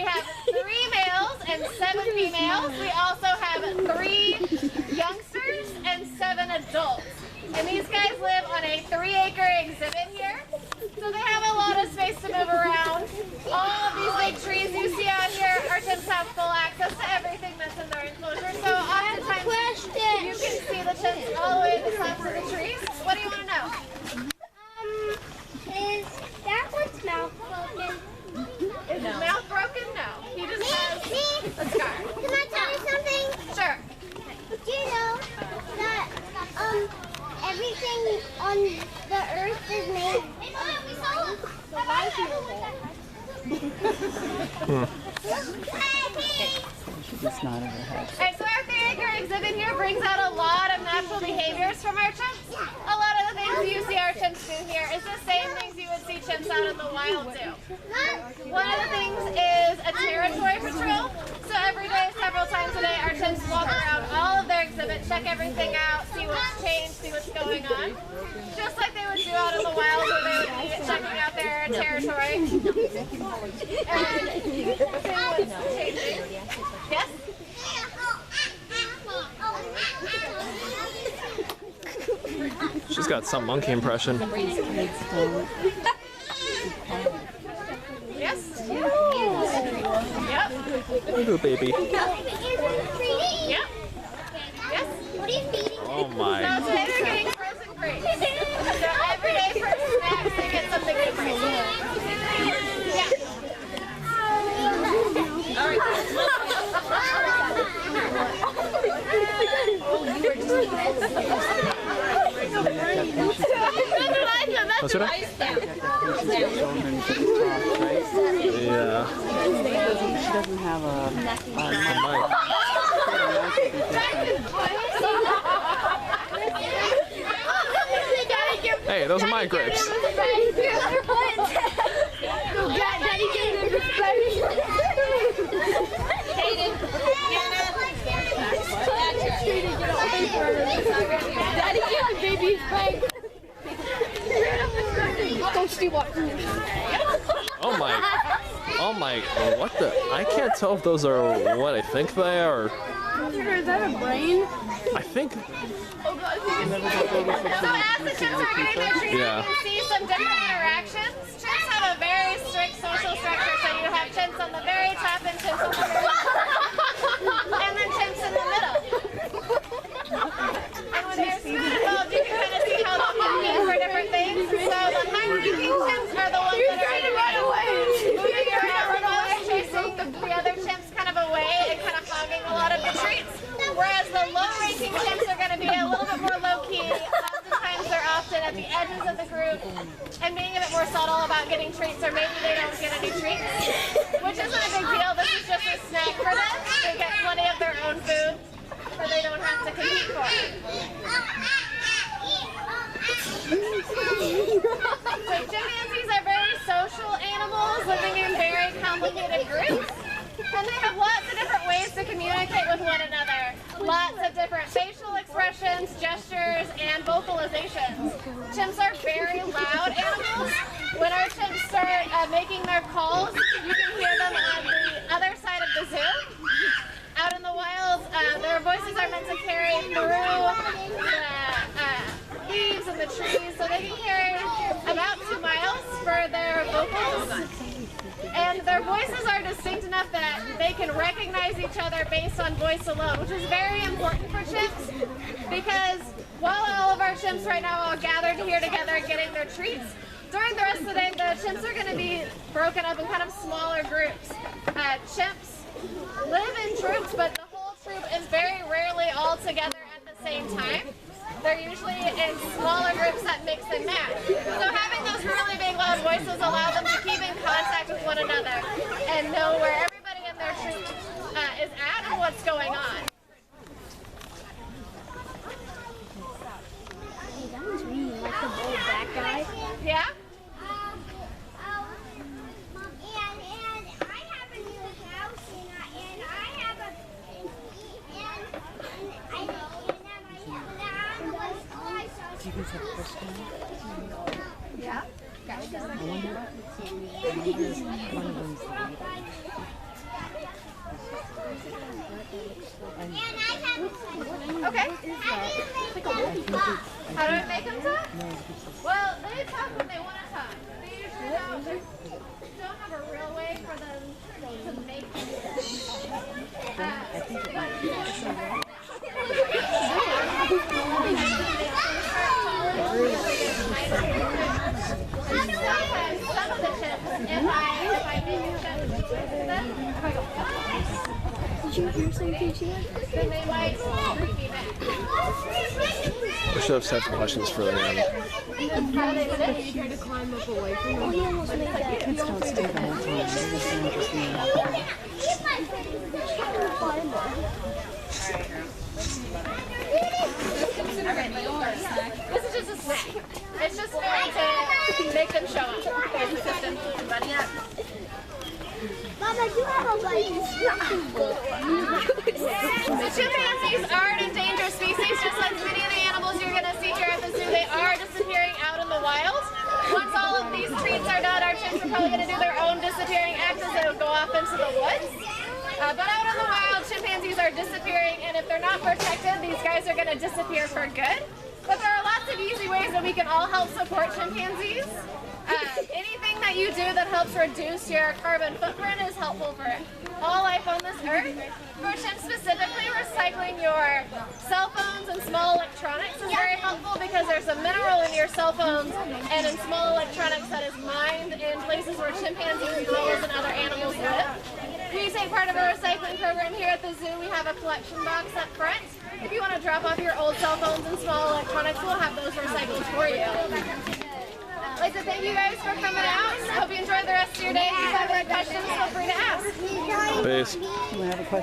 have 3 males and 7 females. We also have 3 youngsters and 7 adults. And these guys live on a 3-acre exhibit here. So they have a lot of space to move around. All of these big trees you see out here, our chimps have full access to everything that's in their enclosure. So oftentimes you can see the chimps all the way to the tops of the trees. What do you want to know? Is that one's mouth broken? Is his mouth broken? No. He just has a scar. Can I tell you something? Sure. Do you know that everything on the earth is made It's not in her head. Alright, so our 3-acre exhibit here brings out a lot of natural behaviors from our chimps. A lot of the things you see our chimps do here is the same things you would see chimps out in the wild do. One of the things is a territory patrol. So every day, several times a day, our chimps walk around all of their exhibits, check everything out, see what's changed, see what's going on. Just like they would do out in the wild where they would be checking out their territory. And see what's changing. Yes? She's got some monkey impression. Yes? Yep. Ooh, baby. Yep. Yes? What are you feeding? Oh my. So today they're getting frozen grapes. So every day for snacks they get something different. Yeah. Alright. What's it? Yeah. She doesn't have a mic. Hey, those are my grapes. Daddy, give the baby's bag. Don't Steve watch. Oh my. Oh my. What the? I can't tell if those are what I think they are. Is that a brain? I think. So as the chimps are getting their treatment, Yeah. you can see some different interactions. Chimps have a very strict social structure, so you have chimps on the very top and chimps on the very bottom. And then chimps in the middle. And when there's food involved, you can kind of see how they'll compete for different things. So the high-ranking chimps are the ones that are moving around the most, chasing the other chimps kind of away and kind of hogging a lot of the treats. Whereas the low-ranking chimps are going to be a little bit more low-key. Oftentimes they're often at the edges of the group and being a bit more subtle about getting treats, or maybe they don't get any treats, which isn't a big deal. This is just a snack for them. They get plenty of their own food, so they don't have to compete for it. So chimpanzees are very social animals living in very complicated groups. And they have lots of different ways to communicate with one another. Lots of different facial expressions, gestures, and vocalizations. Chimps are very loud animals. When our chimps start making their calls, you can hear them on the other side of the zoo. Out in the wild, their voices are meant to carry through the leaves and the trees, so they can carry about 2 miles for their vocals. And their voices are distinct enough that they can recognize each other based on voice alone, which is very important for chimps, because while all of our chimps right now are gathered here together getting their treats, during the rest of the day, the chimps are going to be broken up in kind of smaller groups. Chimps live in troops, but the whole troop is very rarely all together at the same time. They're usually in smaller groups that mix and match. So having those really big loud voices allow them to keep in contact with one another and know where everybody in their troop is at and what's going on. Hey, that was really like the old black guy. Yeah? Yeah. Okay. How do I make them talk? Well, they talk when they want to talk. They usually don't have a real way for them to make them. Sometimes some of the chips, if I make them, if I go, Did you hear something, Sheila? then they might treat me back. We should have set questions for them. How do they sit? Oh, he almost made that. Kids don't stay the whole time. They just don't just be This is just a snack. It's just going to make them show up. There's a system. Buddy up. Mama, you have a bite. So chimpanzees are an endangered species, just like many of the animals you're going to see here at the zoo. They are disappearing out in the wild. Once all of these treats are done, our chimps are probably going to do their own disappearing act as they would go off into the woods. But out in the wild, chimpanzees are disappearing, and if they're not protected, these guys are going to disappear for good. But there are lots of easy ways that we can all help support chimpanzees. Anything that you do that helps reduce your carbon footprint is helpful for all life on this earth. For chimps specifically, recycling your cell phones and small electronics is very helpful because there's a mineral in your cell phones and in small electronics that is mined in places where chimpanzees, gorillas, and other animals live. We take part of a recycling program here at the zoo. We have a collection box up front. If you want to drop off your old cell phones and small electronics, we'll have those recycled for you. I'd like to thank you guys for coming out. Hope you enjoy the rest of your day. If you have any questions, feel free to ask. Peace. We have a question.